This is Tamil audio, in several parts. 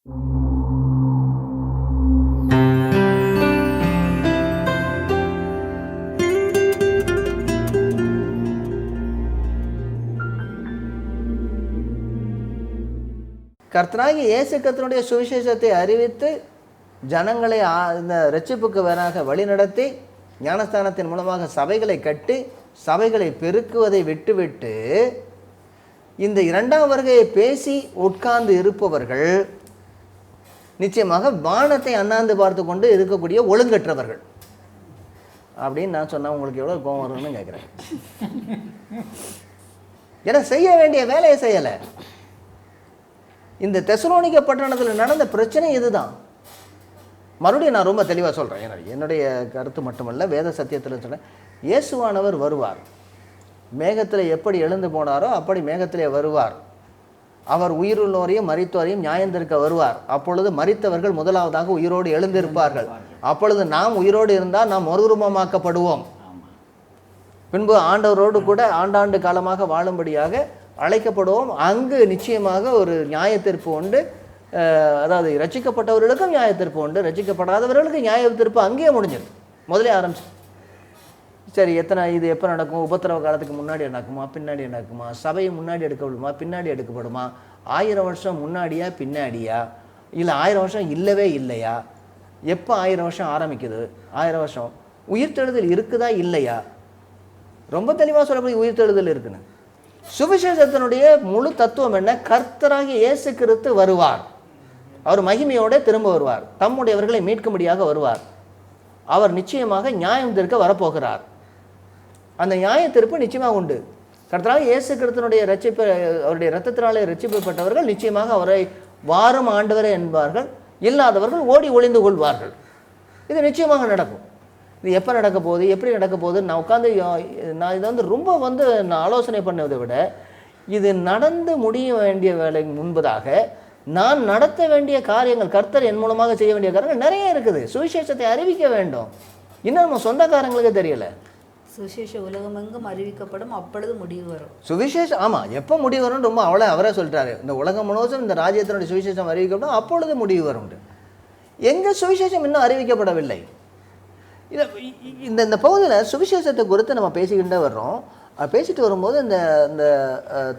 கர்த்தராகிய இயேசு கிறிஸ்துவினுடைய சுவிசேஷத்தை அறிவித்து ஜனங்களை இந்த இரட்சிப்புக்கு வராக வழிநடத்தி ஞானஸ்தானத்தின் மூலமாக சபைகளை கட்டி சபைகளை பெருக்குவதை விட்டுவிட்டு இந்த இரண்டாம் வருகையை பேசி உட்கார்ந்து இருப்பவர்கள் நிச்சயமாக வானத்தை அண்ணாந்து பார்த்து கொண்டு இருக்கக்கூடிய ஒழுங்கற்றவர்கள் அப்படின்னு நான் சொன்னால் உங்களுக்கு எவ்வளோ கோபம் வரும்னு கேட்குறேன். ஏன்னா செய்ய வேண்டிய வேலையை செய்யலை. இந்த தெசலோனிக்க பட்டணத்தில் நடந்த பிரச்சனை இதுதான். மறுபடியும் நான் ரொம்ப தெளிவாக சொல்கிறேன். என்னுடைய கருத்து மட்டுமல்ல, வேத சத்தியத்தில் சொல்கிறேன். இயேசுவானவர் வருவார். மேகத்தில் எப்படி எழுந்து போனாரோ அப்படி மேகத்திலே வருவார். அவர் உயிருள்ளோரையும் மரித்தோரையும் நியாயந்திருக்க வருவார். அப்பொழுது மரித்தவர்கள் முதலாவதாக உயிரோடு எழுந்திருப்பார்கள். அப்பொழுது நாம் உயிரோடு இருந்தால் நாம் மறுரூபமாக்கப்படுவோம். பின்பு ஆண்டவரோடு கூட ஆண்டாண்டு காலமாக வாழும்படியாக அழைக்கப்படுவோம். அங்கு நிச்சயமாக ஒரு நியாயத்தீர்ப்பு உண்டு. அதாவது ரட்சிக்கப்பட்டவர்களுக்கும் நியாயத்தீர்ப்பு உண்டு, ரட்சிக்கப்படாதவர்களுக்கு நியாயத்தீர்ப்பு அங்கேயே முடிஞ்சிடும். முதலே ஆரம்பிச்சு சரி இது எப்போ நடக்கும்? உபத்திரவ காலத்துக்கு முன்னாடி நடக்குமா பின்னாடி நடக்குமா? சபை முன்னாடி எடுக்கப்படுமா பின்னாடி எடுக்கப்படுமா? 1000 வருஷம் முன்னாடியா பின்னாடியா? இல்லை 1000 வருஷம் இல்லவே இல்லையா? எப்போ 1000 வருஷம் ஆரம்பிக்குது? 1000 வருஷம் உயிர்த்தெழுதல் இருக்குதா இல்லையா? ரொம்ப தெளிவாக சொல்லப்போய் உயிர்த்தெழுதல் இருக்குன்னு. சுவிசேஷத்தினுடைய முழு தத்துவம் என்ன? கர்த்தராகிய இயேசு கிறிஸ்து வருவார். அவர் மகிமையோடு திரும்ப வருவார். தம்முடையவர்களை மீட்கும்படியாக வருவார். அவர் நிச்சயமாக நியாயம் தீர்க்க வரப்போகிறார். அந்த நியாய தீர்ப்பு நிச்சயமாக உண்டு. கர்த்தராகிய இயேசு கிறிஸ்துவினுடைய ரட்சிப்பு, அவருடைய இரத்தத்தினாலே ரட்சிக்கப்பட்டவர்கள் நிச்சயமாக அவரை வாரும் ஆண்டவரே என்பார்கள். இல்லாதவர்கள் ஓடி ஒளிந்து கொள்வார்கள். இது நிச்சயமாக நடக்கும். இது எப்போ நடக்க போகுது, எப்படி நடக்க போகுது? நான் உட்காந்து நான் இதை ரொம்ப நான் ஆலோசனை பண்ணதை விட இது நடந்து முடிய வேண்டிய வேலை முன்பதாக நான் நடத்த வேண்டிய காரியங்கள், கர்த்தர் என் மூலமாக செய்ய வேண்டிய காரியங்கள் நிறைய இருக்குது. சுவிசேஷத்தை அறிவிக்க வேண்டும். இன்னும் நம்ம சொந்தக்காரங்களுக்கு தெரியல. சுவிசேஷ உலகமெங்கும் அறிவிக்கப்படும், அப்பொழுது முடிவு வரும். சுவிசேஷம் ஆமாம், எப்போ முடிவு வரும்? ரொம்ப அவரே சொல்லிட்டாரு. இந்த உலகம் முழுவதும் இந்த ராஜ்யத்தினுடைய சுவிசேஷம் அறிவிக்கப்படும், அப்பொழுது முடிவு வரும். எங்கள் சுவிசேஷம் இன்னும் அறிவிக்கப்படவில்லை. இந்த பகுதியில் சுவிசேஷத்தை குறித்து நம்ம பேசிக்கிட்டே வர்றோம். பேசிட்டு வரும்போது இந்த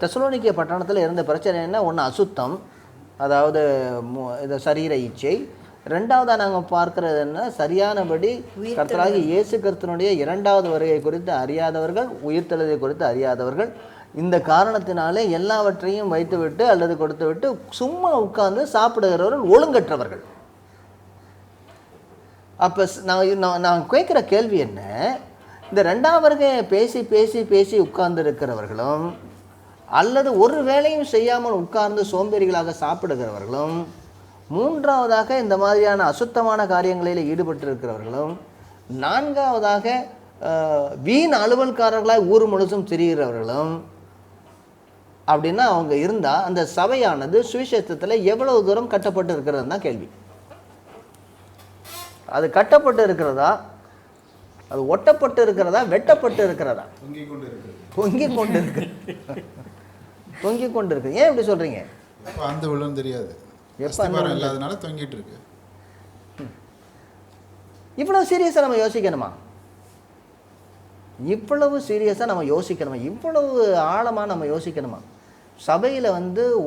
தெசலோனிக்க பட்டணத்தில் இருந்த பிரச்சனை என்ன? ஒன்று அசுத்தம், அதாவது இந்த சரீர இச்சை. ரெண்டாவதாக நாங்கள் பார்க்கறது என்ன? சரியானபடி கர்த்தராகிய இயேசு கிறிஸ்துவினுடைய இரண்டாவது வருகை குறித்து அறியாதவர்கள், உயிர்த்தெழுதலை குறித்து அறியாதவர்கள். இந்த காரணத்தினாலே எல்லாவற்றையும் வைத்துவிட்டு அல்லது கொடுத்து விட்டு சும்மா உட்கார்ந்து சாப்பிடுகிறவர்கள் ஒழுங்கற்றவர்கள். அப்போ நான் கேட்குற கேள்வி என்ன? இந்த ரெண்டாவது வருகையை பேசி பேசி பேசி உட்கார்ந்து இருக்கிறவர்களும் அல்லது ஒரு வேலையும் செய்யாமல் உட்கார்ந்து சோம்பேறிகளாக சாப்பிடுகிறவர்களும், மூன்றாவதாக இந்த மாதிரியான அசுத்தமான காரியங்களில் ஈடுபட்டிருக்கிறவர்களும், நான்காவதாக வீண் அலுவல்காரர்களாக ஊர் முழுசும் திரிகிறவர்களும் அப்படின்னா அவங்க இருந்தால் அந்த சபையானது சுவிசேஷத்தில் எவ்வளவு தூரம் கட்டப்பட்டு இருக்கிறது தான் கேள்வி. அது கட்டப்பட்டு இருக்கிறதா, அது ஒட்டப்பட்டு இருக்கிறதா, வெட்டப்பட்டு இருக்கிறதா? தொங்கிக் கொண்டு இருக்கு. தொங்கிக் கொண்டு இருக்கு. ஏன் இப்படி சொல்றீங்க? அந்த விழும் தெரியாது, இல்லாதனால தொங்கிட்டு இருக்கு. இவ்வளவு சீரியஸா நம்ம யோசிக்கணுமா? இவ்வளவு சீரியஸா நம்ம யோசிக்கணுமா? இவ்வளவு ஆழமா நம்ம யோசிக்கணுமா? சபையில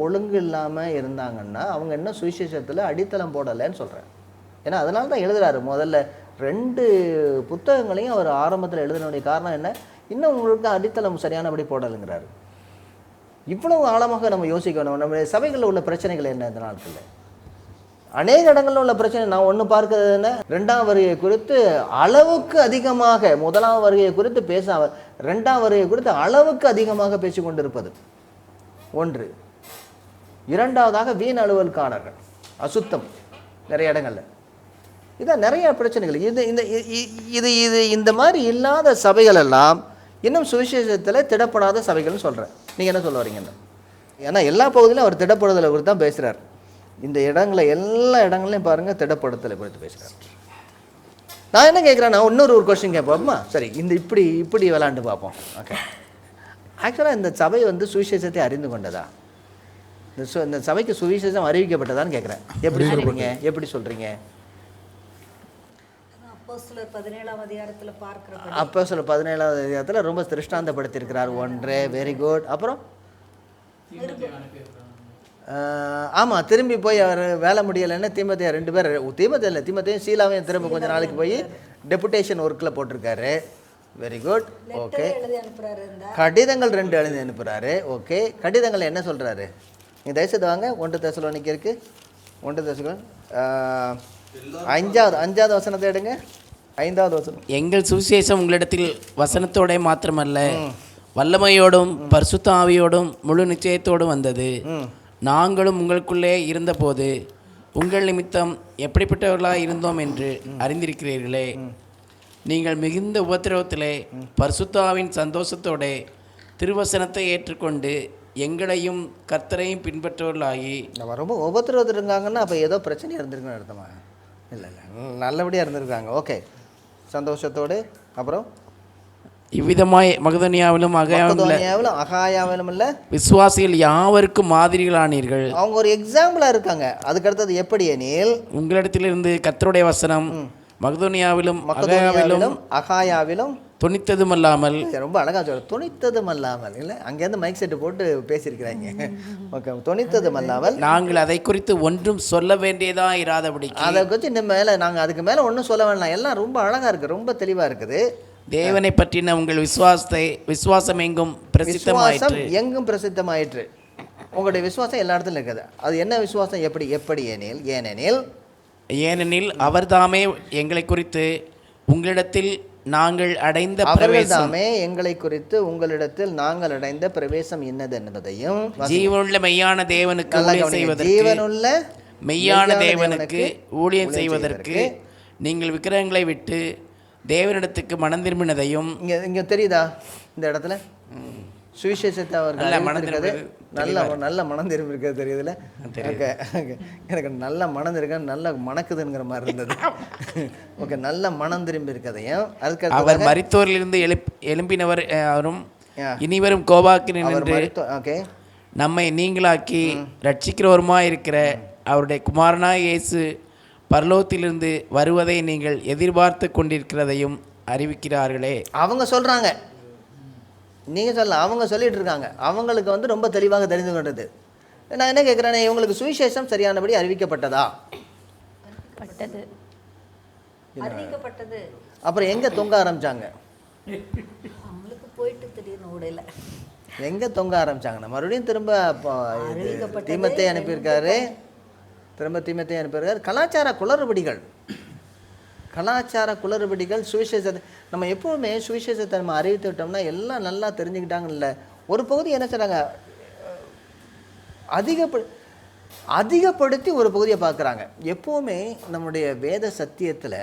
ஒழுங்கு இல்லாம இருந்தாங்கன்னா அவங்க என்ன சுவிசேஷத்துல அடித்தளம் போடலைன்னு சொல்றேன். ஏன்னா அதனால தான் எழுதுறாரு. முதல்ல 2 புத்தகங்களையும் அவர் ஆரம்பத்தில் எழுதினுடைய காரணம் என்ன? இன்னும் உங்களுக்கு அடித்தளம் சரியானபடி போடலுங்கிறாரு. இவ்வளவு ஆழமாக நம்ம யோசிக்கணும். நம்முடைய சபைகளில் உள்ள பிரச்சனைகள் என்ன? இந்த நாட்களில் அநேக இடங்களில் உள்ள பிரச்சனை நான் ஒன்று பார்க்கறது என்ன? 2ஆம் வருகை குறித்து அளவுக்கு அதிகமாக, 1ஆம் வருகையை குறித்து பேசாமல் 2ஆம் வருகை குறித்து அளவுக்கு அதிகமாக பேசிக்கொண்டிருப்பது ஒன்று. இரண்டாவதாக வீண் அலுவல்காரர்கள், அசுத்தம் நிறைய இடங்களில். இதான் நிறைய பிரச்சனைகள். இந்த மாதிரி இல்லாத சபைகள் எல்லாம் இன்னும் சுவிசேஷத்தில் திடப்படாத சபைகள்னு சொல்கிறேன். நீங்கள் என்ன சொல்ல வரீங்கன்னு? ஏன்னா எல்லா பகுதியிலும் அவர் திடப்படுதலை குறித்து தான் பேசுகிறார். இந்த இடங்களை எல்லா இடங்களையும் பாருங்கள், திடப்படுத்தலை குறித்து பேசுகிறார். நான் என்ன கேட்குறேன், நான் இன்னொரு கொஸ்டின் கேட்போம்மா. சரி, இப்படி விளாண்டு பார்ப்போம். ஓகே, ஆக்சுவலாக இந்த சபை சுவிசேஷத்தை அறிந்து கொண்டதா? இந்த சபைக்கு சுவிசேஷம் அறிவிக்கப்பட்டதான்னு கேட்குறேன். எப்படி சொல்கிறீங்க? அப்போஸ்தலர் 17ஆம் அதிகாரத்துல பார்க்கிறப்ப அப்போஸ்தலர் 17ஆவது அதிகாரத்தில் ரொம்ப திருஷ்டாந்தப்படுத்தியிருக்கிறார். ஒன்று வெரி குட். அப்புறம் ஆமாம், திரும்பி போய் அவர் வேலை முடியலைன்னு தீமோத்தேயு 2 பேர், தீமோத்தேயும் சீலாவையும் திரும்ப கொஞ்ச நாளைக்கு போய் டெபுடேஷன் ஒர்க்கில் போட்டிருக்காரு. Very good. ஓகே. எழுதி அனுப்புறாரு. கடிதங்கள் 2 எழுதி அனுப்புகிறாரு. ஓகே. கடிதங்கள் என்ன சொல்கிறாரு? நீங்கள் தயவுசெய்து வாங்க. 1 தெசலோனிக்கருக்கு 1 தெசலோனிக்கர் 5வது வசனத்தை எடுங்க. 5வது வசனம். எங்கள் சுவிசேஷம் உங்களிடத்தில் வசனத்தோட மாத்திரமல்ல, வல்லமையோடும் பரிசுத்த ஆவியோடும் முழு நிச்சயத்தோடும் வந்தது. நாங்களும் உங்களுக்குள்ளே இருந்தபோது உங்கள் நிமித்தம் எப்படிப்பட்டவர்களாக இருந்தோம் என்று அறிந்திருக்கிறீர்களே. நீங்கள் மிகுந்த உபத்திரவத்திலே பரிசுத்தாவின் சந்தோஷத்தோட திருவசனத்தை ஏற்றுக்கொண்டு எங்களையும் கர்த்தரையும் பின்பற்றவர்களாகி. நம்ம ரொம்ப உபத்திரவத்தில் இருக்காங்கன்னா அப்போ ஏதோ பிரச்சனையாக இருந்திருக்குன்னு அர்த்தமா? இல்லை, நல்லபடியாக இருந்திருக்காங்க. ஓகே, சந்தோஷத்தோடு. அப்புறம் இவ்விதமாய் மகதோனியாவிலும் அகாயாவிலும் இல்லை விசுவாசிகள் யாவருக்கும் மாதிரிகளானீர்கள். அவங்க ஒரு எக்ஸாம்பிளாக இருக்காங்க. அதுக்கடுத்தது எப்படி எனில் உங்களிடத்திலிருந்து கர்த்தருடைய வசனம் மகதோனியாவிலும் அகாயாவிலும் துணித்ததும் அல்லாமல். ரொம்ப அழகாக சொல்ற, துணித்ததும் அல்லாமல். இல்லை, அங்கேருந்து மைக் செட்டு போட்டு பேசியிருக்கிறாங்க. ஓகே, துணித்ததும் அல்லாமல் நாங்கள் அதை குறித்து ஒன்றும் சொல்ல வேண்டியதா இராதபடி. அதை குறித்து இந்த மேலே நாங்கள் அதுக்கு மேலே ஒன்றும் சொல்ல வேண்டாம். எல்லாம் ரொம்ப அழகாக இருக்குது, ரொம்ப தெளிவாக இருக்குது. தேவனை பற்றின உங்கள் விசுவாசம் எங்கும் பிரசித்தமாயிற்று. எங்கும் பிரசித்தமாயிற்று. உங்களுடைய விசுவாசம் எல்லா இடத்துலையும் இருக்குது. அது என்ன விசுவாசம்? எப்படி ஏனெனில் அவர்தாமே எங்களை குறித்து உங்களிடத்தில் நாங்கள் அடைந்த பிரவேசம் என்னது என்பதையும், ஜீவனுள்ள மெய்யான தேவனுக்கு ஊழியம் செய்வதற்கு நீங்கள் விக்கிரகங்களை விட்டு தேவனிடத்துக்கு மனம் திரும்பினதையும். இங்கே தெரியுதா இந்த இடத்துல சுவிசேஷத்தை அவர் நல்ல மனம் திரும்பி இருக்கிறது தெரியுதுல்ல? ஓகே, எனக்கு நல்ல மனம் இருக்க நல்ல மணக்குதுங்கிற மாதிரி இருந்தது. ஓகே, நல்ல மனம் திரும்பி இருக்கதையும் அதுக்கு அவர் மரித்தோரிலிருந்து எழும்பினவர் அவரும் இனிவரும் கோபாக்கின் ஓகே நம்மை நீங்களாக்கி ரட்சிக்கிறவருமா இருக்கிற அவருடைய குமாரனாய் இயேசு பரலோகத்திலிருந்து வருவதை நீங்கள் எதிர்பார்த்து கொண்டிருக்கிறதையும் அறிவிக்கிறார்களே. அவங்க சொல்கிறாங்க, நீங்கள் சொல்லலாம், அவங்க சொல்லிட்டு இருக்காங்க. அவங்களுக்கு ரொம்ப தெளிவாக தெரிந்து கொண்டது. நான் என்ன கேட்குறேன், இவங்களுக்கு சுவிசேஷம் சரியானபடி அறிவிக்கப்பட்டதா? அறிவிக்கப்பட்டது. அப்புறம் எங்கே தொங்க ஆரம்பித்தாங்க? அவங்களுக்கு போயிட்டு திடீர்னு ஓடையில எங்கே தொங்க ஆரம்பித்தாங்கன்னா மறுபடியும் திரும்ப தீமத்தை அனுப்பியிருக்காரு. கலாச்சார குளறுபடிகள் சுவிசேஷத்தை நம்ம எப்போவுமே சுவிசேஷத்தை நம்ம அறிவித்து விட்டோம்னா எல்லாம் நல்லா தெரிஞ்சுக்கிட்டாங்கல்ல. ஒரு பகுதி என்ன செய்கிறாங்க, அதிகப்படுத்தி ஒரு பகுதியை பார்க்குறாங்க. எப்போவுமே நம்முடைய வேத சத்தியத்தில்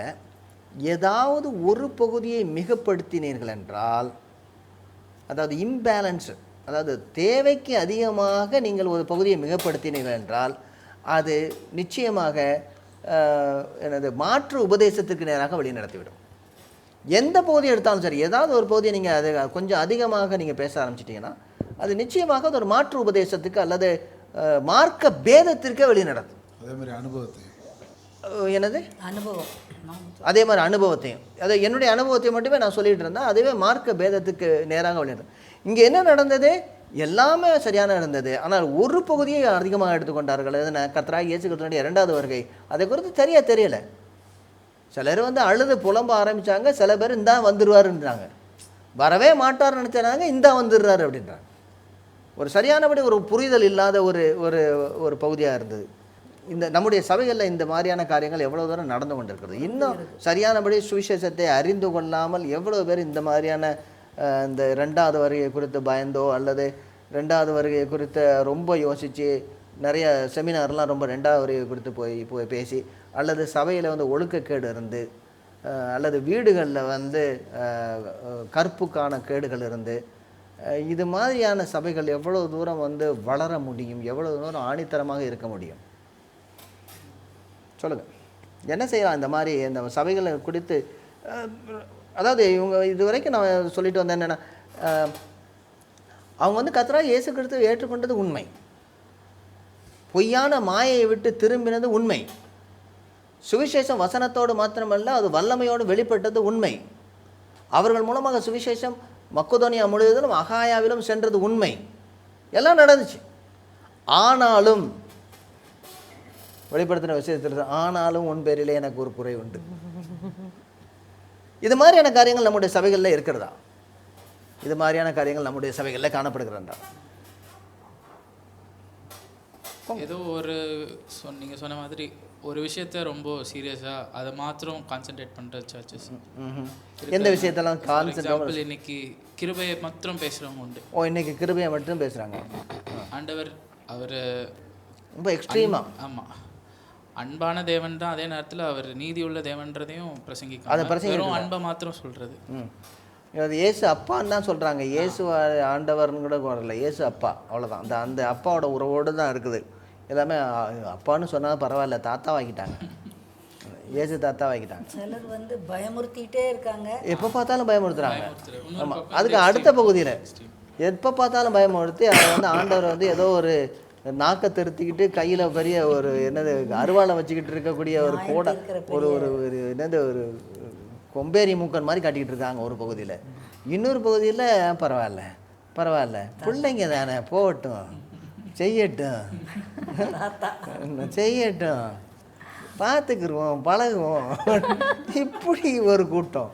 ஏதாவது ஒரு பகுதியை மிகப்படுத்தினீர்கள் என்றால், அதாவது இம்பேலன்ஸ், அதாவது தேவைக்கு அதிகமாக நீங்கள் ஒரு பகுதியை மிகப்படுத்தினீர்கள் என்றால் அது நிச்சயமாக எனது மாற்று உபதேசத்துக்கு நேராக வழி நடத்திவிடும். எந்த பகுதி எடுத்தாலும் சரி, ஏதாவது ஒரு பகுதியை நீங்கள் அது கொஞ்சம் அதிகமாக நீங்கள் பேச ஆரம்பிச்சிட்டிங்கன்னா அது நிச்சயமாக அது ஒரு மாற்று உபதேசத்துக்கு அல்லது மார்க்க பேதத்திற்கே வழி நடத்தும். அதே மாதிரி அதே மாதிரி அனுபவத்தையும், அதை என்னுடைய அனுபவத்தை மட்டுமே நான் சொல்லிகிட்டு இருந்தேன், அதுவே மார்க்க பேதத்துக்கு நேராக வழி நடத்தும். இங்கே என்ன நடந்தது? எல்லாமே சரியான இருந்தது, ஆனால் ஒரு பகுதியை அதிகமாக எடுத்துக்கொண்டார்கள். எதுனா கர்த்தராகிய இயேசு கிறிஸ்துவினுடைய 2வது வருகை. அதை குறித்து தெரியலை. சிலர் அழுது புலம்ப ஆரம்பித்தாங்க. சில பேர் இந்தா வந்துடுவாருன்றாங்க, வரவே மாட்டார்னு நினச்சாங்க, இந்தா வந்துடுறாரு அப்படின்றாங்க. ஒரு சரியானபடி ஒரு புரிதல் இல்லாத ஒரு ஒரு ஒரு பகுதியாக இருந்தது. இந்த நம்முடைய சபைகளில் இந்த மாதிரியான காரியங்கள் எவ்வளோ தூரம் நடந்து கொண்டிருக்கிறது. இன்னும் சரியானபடி சுவிசேஷத்தை அறிந்து கொள்ளாமல் எவ்வளோ பேர் இந்த மாதிரியான இந்த 2வது வருகை குறித்து பயந்தோ அல்லது 2வது வருகை குறித்து ரொம்ப யோசித்து நிறைய செமினார்லாம் ரொம்ப 2வது வருகை குறித்து போய் பேசி, அல்லது சபையில் ஒழுக்கக்கேடு இருந்து, அல்லது வீடுகளில் கற்புக்கான கேடுகள் இருந்து, இது மாதிரியான சபைகள் எவ்வளோ தூரம் வளர முடியும், எவ்வளோ தூரம் ஆணித்தரமாக இருக்க முடியும்? சொல்லுங்கள், என்ன செய்யலாம்? இந்த மாதிரி இந்த சபைகளை குறித்து, அதாவது இவங்க இது வரைக்கும் நான் சொல்லிட்டு வந்தேன் என்னென்னா, அவங்க கர்த்தராகிய இயேசு கிறிஸ்துவை ஏற்றுக்கொண்டது உண்மை. பொய்யான மாயையை விட்டு திரும்பினது உண்மை. சுவிசேஷம் வசனத்தோடு மாத்திரமல்ல, அது வல்லமையோடு வெளிப்பட்டது உண்மை. அவர்கள் மூலமாக சுவிசேஷம் மக்கதோனியா முழுவதிலும் அகாயாவிலும் சென்றது உண்மை. எல்லாம் நடந்துச்சு. ஆனாலும் வெளிப்படுத்தின விஷயத்தில் ஆனாலும் உன் பேரிலே எனக்கு ஒரு குறை உண்டு. இது மாதிரியான காரியங்கள் நம்முடைய சபைகளில் இருக்கிறதா? இது மாதிரியான காரியங்கள் நம்முடைய சபைகளில் காணப்படுகிறதா? ஏதோ ஒரு நீங்கள் சொன்ன மாதிரி ஒரு விஷயத்த ரொம்ப சீரியஸாக அதை மாத்திரம் கான்சென்ட்ரேட் பண்ணுற சர்ச்சஸ். எந்த விஷயத்தெல்லாம் கான்சென்ட்ரேட்? இன்னைக்கு கிருபையை மாத்திரம் பேசுகிறவங்க உண்டு. இன்னைக்கு கிருபையை மட்டும் பேசுகிறாங்க. ஆண்டவர் அவர் ரொம்ப எக்ஸ்ட்ரீமா. ஆமாம், அன்பான தேவன் தான், அதே நேரத்தில் அவர் நீதியுள்ள தேவன்றதையும் பிரசங்கிக்க, வெறும் அன்பை மாத்திரம் சொல்கிறது. அது இயேசு அப்பான்னு தான் சொல்கிறாங்க. இயேசு ஆண்டவர்னு கூட வரல, இயேசு அப்பா, அவ்வளோதான். அந்த அப்பாவோட உறவோடு தான் இருக்குது எல்லாமே. அப்பான்னு சொன்னால் பரவாயில்ல, தாத்தா வாங்கிட்டாங்க. இயேசு தாத்தா வாங்கிட்டாங்க. சிலர் வந்து பயமுறுத்திட்டே இருக்காங்க, எப்போ பார்த்தாலும் பயமுறுத்துறாங்க. ஆமாம், அதுக்கு அடுத்த பகுதியில் எப்போ பார்த்தாலும் பயமுறுத்தி அதை வந்து ஆண்டவர் வந்து ஏதோ ஒரு நாக்கை திருத்திக்கிட்டு கையில் பெரிய ஒரு என்னது அருவாளை வச்சுக்கிட்டு இருக்கக்கூடிய ஒரு கோடை ஒரு ஒரு என்னது ஒரு கொம்பேரி மூக்கன் மாதிரி காட்டிக்கிட்டு இருக்காங்க ஒரு பகுதியில். இன்னொரு பகுதியில் பரவாயில்ல பரவாயில்ல, பிள்ளைங்க தானே, போகட்டும், செய்யட்டும் செய்யட்டும், பார்த்துக்குருவோம், பழகுவோம். இப்படி ஒரு கூட்டம்.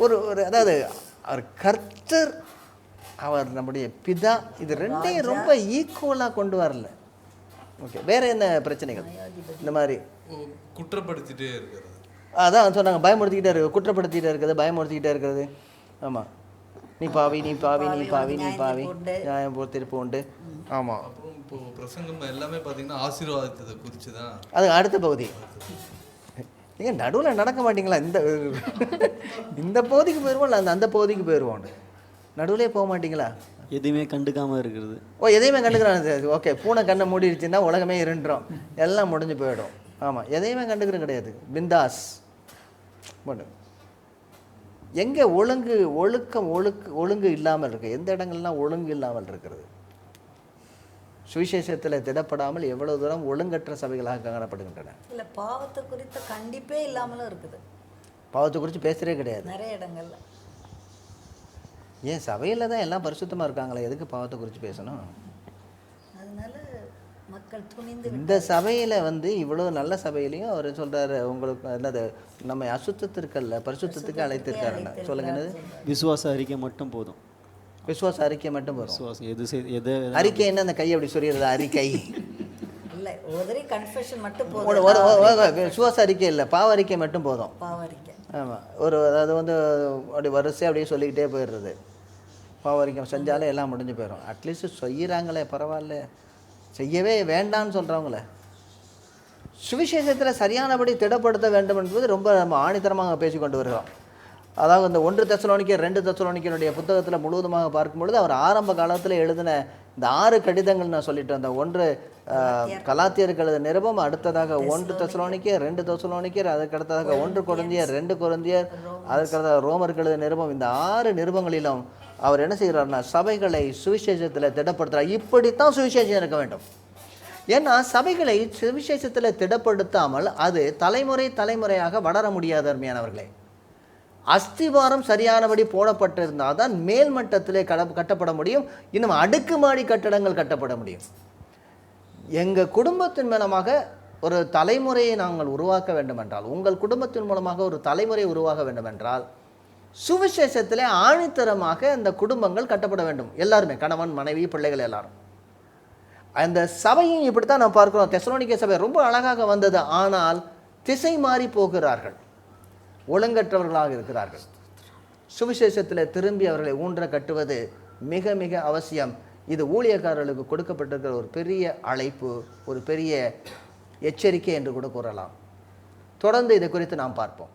ஒரு அதாவது அவர் கர்த்தர், அவர் நம்முடைய பிதா, இது ரெண்டையும் ரொம்ப ஈக்குவலாக கொண்டு வரல. ஓகே, வேற என்ன பிரச்சனைகள் இந்த மாதிரி? குற்றப்படுத்திட்டே இருக்கிறது. அதான் சொன்னாங்க, பயமுறுத்திக்கிட்டே இருக்குது, குற்றப்படுத்திக்கிட்டே இருக்குது, பயமுறுத்திக்கிட்டே இருக்கிறது. ஆமாம், நீ பாவி, நீ பாவி, நீ பாவி, நீ பாவி, நியாயம் போல் திருப்பு உண்டு. ஆமாம், அப்புறம் இப்போ பிரசங்கம் எல்லாமே பார்த்தீங்கன்னா ஆசீர்வாதத்தை குறித்து தான். அது அடுத்த பகுதி. நீங்கள் நடுவில் நடக்க மாட்டீங்களா? இந்த பகுதிக்கு போயிடுவோம், இல்லை அந்த பகுதிக்கு போயிடுவோம், நடுவிலே போக மாட்டீங்களா? எதுவுமே கண்டுக்காமல் இருக்கிறது. எதையுமே கண்டுக்கிறாங்க. ஓகே, பூனை கண்ணை மூடிடுச்சுன்னா உலகமே இருண்டுறோம், எல்லாம் முடிஞ்சு போயிடும். ஆமாம், எதையுமே கண்டுக்கிறது கிடையாது, பிந்தாஸ். பட் எங்கே ஒழுங்கு இல்லாமல் இருக்குது? எந்த இடங்கள்லாம் ஒழுங்கு இல்லாமல் இருக்கிறது? சுவிசேஷத்தில் திடப்படாமல் எவ்வளவு தூரம் ஒழுங்கற்ற சபைகளாக காணப்படுகின்றன. இல்லை, பாவத்தை குறித்த கண்டிப்பே இல்லாமலும் இருக்குது. பாவத்தை குறித்து பேசுகிறே கிடையாது நிறைய இடங்கள்ல. ஏன் சபையில் தான் எல்லாம் பரிசுத்தமாக இருக்காங்களே, எதுக்கு பாவத்தை குறித்து பேசணும்? அதனால மக்கள் துணிந்து இந்த சபையில் வந்து இவ்வளோ நல்ல சபையிலையும் அவர் சொல்கிறாரு, உங்களுக்கு என்னது நம்ம அசுத்தத்திற்கல்ல பரிசுத்தத்துக்கு அழைத்திருக்காருன்னா சொல்லுங்க. என்னது? விசுவாச அறிக்கை மட்டும் போதும். விசுவாச அறிக்கை மட்டும் போதும். விசுவாசம் எது அறிக்கை என்ன? அந்த கையை அப்படி சொல்லிடுறது அறிக்கை இல்லை, ஒரு கன்ஃபெஷன் மட்டும் போதும். விசுவாச அறிக்கை இல்லை, பாவ அறிக்கை மட்டும் போதும். பாவ அறிக்கை. ஆமாம், அது வந்து அப்படி வரிசையாக அப்படியே சொல்லிக்கிட்டே போயிடுறது. பாவ அறிக்கை செஞ்சாலே எல்லாம் முடிஞ்சு போயிடும். அட்லீஸ்ட் செய்கிறாங்களே, பரவாயில்ல. செய்யவே வேண்டான்னு சொல்கிறவங்களே சுவிசேஷத்தில் சரியானபடி திடப்படுத்த வேண்டும் என்பது ரொம்ப நம்ம ஆணித்தரமாக பேசிக்கொண்டு வருகிறோம். அதாவது இந்த 1 தெசலோனிக்கர் 2 தெசலோனிக்கனுடைய புத்தகத்தில் முழுவதுமாக பார்க்கும்பொழுது அவர் ஆரம்ப காலத்தில் எழுதின இந்த 6 கடிதங்கள் நான் சொல்லிட்டு வந்தேன். 1 கலாத்தியருக்கு எழுத நிருபம், அடுத்ததாக 1 தெசலோனிக்கர், 2 தெசலோனிக்கர், அதுக்கடுத்ததாக 1 கொரிந்தியர், 2 கொரிந்தியர், அதற்கடுத்ததாக ரோமருக்கு எழுத நிருபம். இந்த 6 நிருபங்களிலும் அவர் என்ன செய்கிறார்னா சபைகளை சுவிசேஷத்தில் திடப்படுத்துகிறார். இப்படித்தான் சுவிசேஷம் இருக்க வேண்டும். ஏன்னா சபைகளை சுவிசேஷத்தில் திடப்படுத்தாமல் அது தலைமுறையாக வளர முடியாது. அருமையானவர்களே, அஸ்திவாரம் சரியானபடி போடப்பட்டிருந்தால் தான் மேல்மட்டத்திலே கட்டப்பட முடியும். இன்னும் அடுக்குமாடி கட்டடங்கள் கட்டப்பட முடியும். எங்கள் குடும்பத்தின் மூலமாக ஒரு தலைமுறையை நாங்கள் உருவாக்க வேண்டுமென்றால், உங்கள் குடும்பத்தின் மூலமாக ஒரு தலைமுறை உருவாக வேண்டுமென்றால் சுவிசேஷத்திலே ஆணித்தரமாக அந்த குடும்பங்கள் கட்டப்பட வேண்டும். எல்லாருமே, கணவன், மனைவி, பிள்ளைகள் எல்லாரும். அந்த சபையும் இப்படித்தான் நான் பார்க்கிறோம். தெசலோனிக்கே சபை ரொம்ப அழகாக வந்தது, ஆனால் திசை மாறி போகிறார்கள், ஒழுங்கற்றவர்களாக இருக்கிறார்கள். சுவிசேஷத்தில் திரும்பி அவர்களை ஊன்ற கட்டுவது மிக மிக அவசியம். இது ஊழியக்காரர்களுக்கு கொடுக்கப்பட்டிருக்கிற ஒரு பெரிய அழைப்பு, ஒரு பெரிய எச்சரிக்கை என்று கூட கூறலாம். தொடர்ந்து இதை குறித்து நாம் பார்ப்போம்.